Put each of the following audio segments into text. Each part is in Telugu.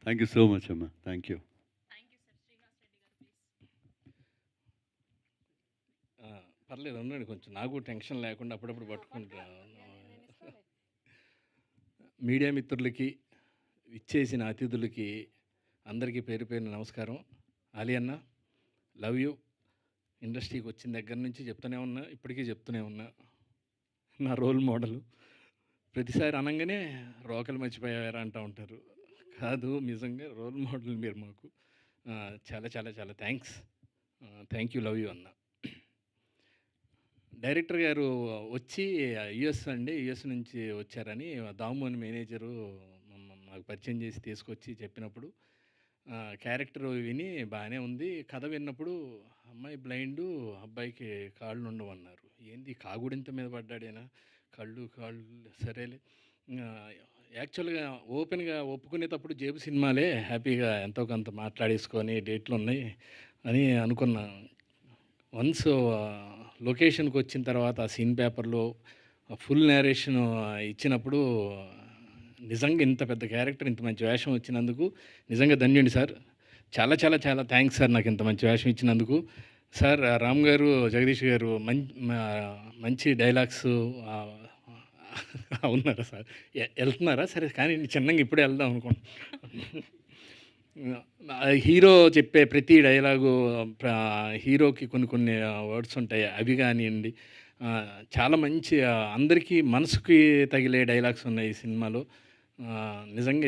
థ్యాంక్ యూ సో మచ్ అమ్మా. Thank you. పర్లేదు ఉండండి, కొంచెం నాకు టెన్షన్ లేకుండా అప్పుడప్పుడు పట్టుకుంటా. మీడియా మిత్రులకి, ఇచ్చేసిన అతిథులకి అందరికీ పేరు పేరున నమస్కారం. అలీ అన్న, లవ్ యూ. ఇండస్ట్రీకి వచ్చిన దగ్గర నుంచి చెప్తూనే ఉన్నా, ఇప్పటికీ చెప్తూనే ఉన్నా, నా రోల్ మోడలు. ప్రతిసారి అనగానే రోకలు మర్చిపోయారా అంటూ ఉంటారు. కాదు, నిజంగా రోల్ మోడల్ మీరు మాకు. చాలా చాలా చాలా thanks. Thank you, love you అన్న. డైరెక్టర్ గారు వచ్చి యుఎస్ అండి, యుఎస్ నుంచి వచ్చారని దాము అని మేనేజరు మాకు పరిచయం చేసి తీసుకొచ్చి చెప్పినప్పుడు క్యారెక్టర్ విని బాగానే ఉంది. కథ విన్నప్పుడు అమ్మాయి బ్లైండు, అబ్బాయికి కాళ్ళు ఉండవు అన్నారు. ఏంది కాగుడింత మీద పడ్డాడేనా? కాళ్ళు సరేలే. యాక్చువల్గా ఓపెన్గా ఒప్పుకునేటప్పుడు జేబు సినిమాలే హ్యాపీగా ఎంతో కొంత మాట్లాడేసుకొని డేట్లు ఉన్నాయి అని అనుకున్నా. వన్స్ లొకేషన్కి వచ్చిన తర్వాత ఆ సీన్ పేపర్లో ఫుల్ నేరేషన్ ఇచ్చినప్పుడు నిజంగా ఇంత పెద్ద క్యారెక్టర్, ఇంత మంచి వేషం వచ్చినందుకు నిజంగా ధన్యుడి సార్. చాలా చాలా చాలా థ్యాంక్స్ సార్, నాకు ఇంత మంచి వేషం ఇచ్చినందుకు. సార్ రామ్ గారు, జగదీష్ గారు మంచి డైలాగ్స్ ఉన్నారా సార్? వెళ్తున్నారా? సరే కానీ చిన్నగా ఇప్పుడే వెళ్దాం అనుకోండి. హీరో చెప్పే ప్రతి డైలాగు హీరోకి కొన్ని కొన్ని వర్డ్స్ ఉంటాయి, అవి కానివ్వండి. చాలా మంచి అందరికీ మనసుకి తగిలే డైలాగ్స్ ఉన్నాయి ఈ సినిమాలో. నిజంగా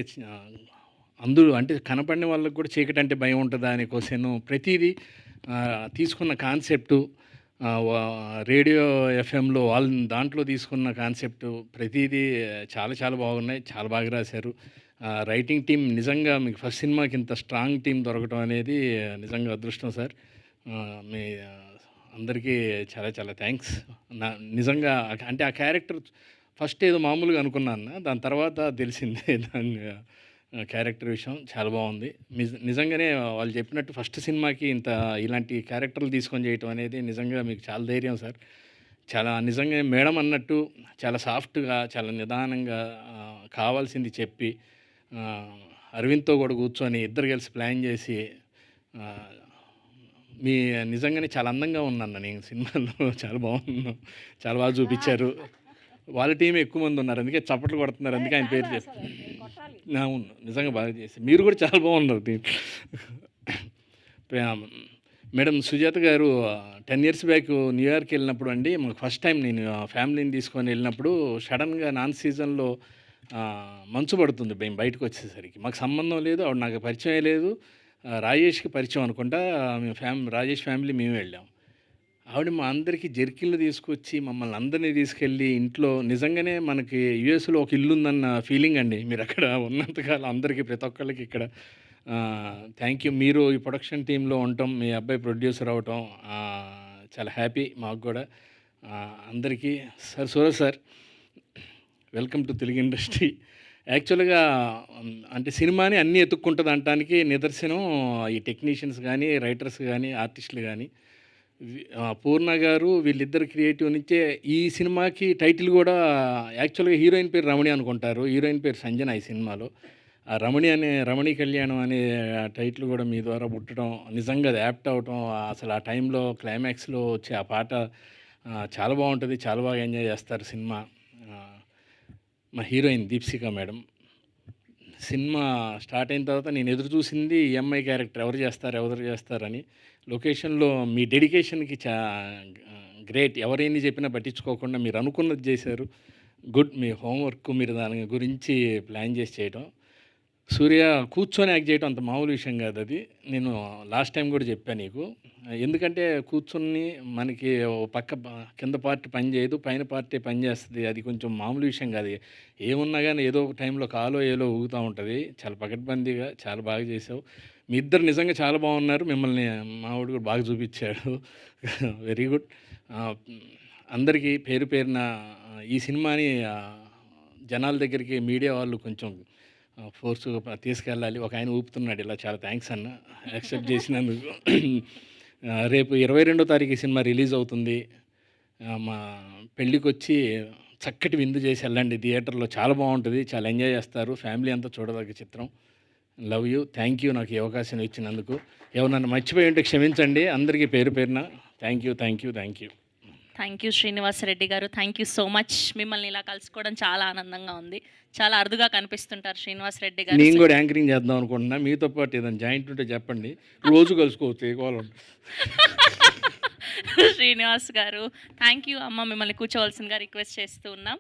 అందరూ అంటే కనపడిన వాళ్ళకి కూడా చీకటి అంటే భయం ఉంటుందా అనే క్వశ్చన్, ప్రతిదీ తీసుకున్న కాన్సెప్టు, రేడియో ఎఫ్ఎంలో వాళ్ళ దాంట్లో తీసుకున్న కాన్సెప్టు ప్రతిదీ చాలా చాలా బాగున్నాయి. చాలా బాగా రాశారు. రైటింగ్ టీం నిజంగా మీకు ఫస్ట్ సినిమాకి ఇంత స్ట్రాంగ్ టీం దొరకడం అనేది నిజంగా అదృష్టం సార్. మీ అందరికీ చాలా చాలా థ్యాంక్స్. నిజంగా అంటే ఆ క్యారెక్టర్ ఫస్ట్ ఏదో మామూలుగా అనుకున్నాను, దాని తర్వాత తెలిసిందే దాని క్యారెక్టర్ విషయం చాలా బాగుంది. నిజంగానే వాళ్ళు చెప్పినట్టు ఫస్ట్ సినిమాకి ఇంత ఇలాంటి క్యారెక్టర్లు తీసుకొని చేయటం అనేది నిజంగా మీకు చాలా ధైర్యం సార్. చాలా నిజంగా మేడం అన్నట్టు చాలా సాఫ్ట్గా, చాలా నిదానంగా కావాల్సింది చెప్పి అరవింద్తో కూడా కూర్చొని ఇద్దరు కలిసి ప్లాన్ చేసి మీ నిజంగానే చాలా అందంగా ఉన్నాను నేను సినిమాలో. చాలా బాగున్నాను, చాలా బాగా చూపించారు. వాళ్ళ టీం ఎక్కువ మంది ఉన్నారు, అందుకే చప్పట్లు కొడుతున్నారు, అందుకే ఆయన పేరు చేస్తారు. అవును, నిజంగా బాగా చేసి మీరు కూడా చాలా బాగున్నారు దీంట్లో. మేడం సుజాత గారు 10 years బ్యాక్ న్యూయార్క్ వెళ్ళినప్పుడు అండి, మాకు ఫస్ట్ టైం నేను ఫ్యామిలీని తీసుకొని వెళ్ళినప్పుడు సడన్గా నాన్ సీజన్లో మంచు పడుతుంది మేము బయటకు వచ్చేసరికి. మాకు సంబంధం లేదు, ఆవిడ నాకు పరిచయం లేదు. రాజేష్కి పరిచయం అనుకుంటా. మేము రాజేష్ ఫ్యామిలీ మేము వెళ్ళాం. ఆవిడ మా అందరికీ జెర్కిన్లు తీసుకొచ్చి మమ్మల్ని అందరినీ తీసుకెళ్ళి ఇంట్లో నిజంగానే మనకి యూఎస్లో ఒక ఇల్లు ఉందన్న ఫీలింగ్ అండి. మీరు అక్కడ ఉన్నంతకాలం అందరికీ ప్రతి ఒక్కళ్ళకి ఇక్కడ థ్యాంక్ యూ. మీరు ఈ ప్రొడక్షన్ టీంలో ఉండటం, మీ అబ్బాయి ప్రొడ్యూసర్ అవ్వటం చాలా హ్యాపీ మాకు కూడా. అందరికీ sir, Suraj sir, welcome to Telugu industry. యాక్చువల్గా అంటే సినిమాని అన్నీ ఎత్తుక్కుంటుంది అనటానికి నిదర్శనం ఈ టెక్నీషియన్స్ కానీ, రైటర్స్ కానీ, ఆర్టిస్టులు కానీ. పూర్ణ గారు వీళ్ళిద్దరు క్రియేటివ్ నుంచే ఈ సినిమాకి టైటిల్ కూడా యాక్చువల్గా హీరోయిన్ పేరు రమణి అనుకుంటారు, హీరోయిన్ పేరు సంజన. ఈ సినిమాలో ఆ రమణి కళ్యాణం అనే టైటిల్ కూడా మీ ద్వారా పుట్టడం నిజంగా అది యాప్ట్ అవటం, అసలు ఆ టైంలో క్లైమాక్స్లో వచ్చే ఆ పాట చాలా బాగుంటుంది, చాలా బాగా ఎంజాయ్ చేస్తారు సినిమా. మా హీరోయిన్ దీప్సిక మేడం. సినిమా స్టార్ట్ అయిన తర్వాత నేను ఎదురు చూసింది ఈఎంఐ క్యారెక్టర్ ఎవరు చేస్తారని. లొకేషన్లో మీ డెడికేషన్కి గ్రేట్. ఎవరైనా చెప్పినా పట్టించుకోకుండా మీరు అనుకున్నది చేశారు. గుడ్. మీ హోంవర్క్ మీరు దాని గురించి ప్లాన్ చేసి చేయటం. సూర్య కూర్చొని యాక్ట్ చేయడం అంత మామూలు విషయం కాదు. అది నేను లాస్ట్ టైం కూడా చెప్పాను నీకు. ఎందుకంటే కూర్చొని మనకి పక్క కింద పార్టీ పని చేయదు, పైన పార్టీ పని చేస్తుంది. అది కొంచెం మామూలు విషయం కాదు. ఏమున్నా కానీ ఏదో ఒక టైంలో కాలో ఏదో ఊగుతూ ఉంటుంది. చాలా పకడ్బందీగా చాలా బాగా చేసావు. మీ ఇద్దరు నిజంగా చాలా బాగున్నారు. మిమ్మల్ని మావాడు కూడా బాగా చూపించాడు. Very good. అందరికీ పేరు పేరున ఈ సినిమాని జనాల దగ్గరికి మీడియా వాళ్ళు కొంచెం ఫోర్స్గా తీసుకెళ్ళాలి. ఒక ఆయన ఊపుతున్నాడు ఇలా, చాలా థ్యాంక్స్ అన్న యాక్సెప్ట్ చేసినందుకు. రేపు 22వ తారీఖు ఈ సినిమా రిలీజ్ అవుతుంది. మా పెళ్ళికి వచ్చి చక్కటి విందు చేసి వెళ్ళండి. థియేటర్లో చాలా బాగుంటుంది, చాలా ఎంజాయ్ చేస్తారు. ఫ్యామిలీ అంతా చూడదగ్గ చిత్రం. Love you. థ్యాంక్ యూ నాకు ఈ అవకాశం ఇచ్చినందుకు. ఎవరన్నా మర్చిపోయి ఉంటే క్షమించండి. అందరికీ పేరు పేరున thank you. Thank you Srinivasa Reddy గారు. Thank you so much. మిమ్మల్ని ఇలా కలుసుకోవడం చాలా ఆనందంగా ఉంది. చాలా అరుదుగా కనిపిస్తుంటారు శ్రీనివాసరెడ్డి గారు. నేను కూడా యాంకరింగ్ చేద్దాం అనుకుంటున్నా. మీతో పాటు ఏదైనా జాయింట్ ఉంటే చెప్పండి. రోజు కలుసుకోవచ్చు ఏ కాలం. శ్రీనివాస్ గారు థ్యాంక్ యూ అమ్మ. మిమ్మల్ని కూర్చోవలసిందిగా రిక్వెస్ట్ చేస్తూ ఉన్నాం.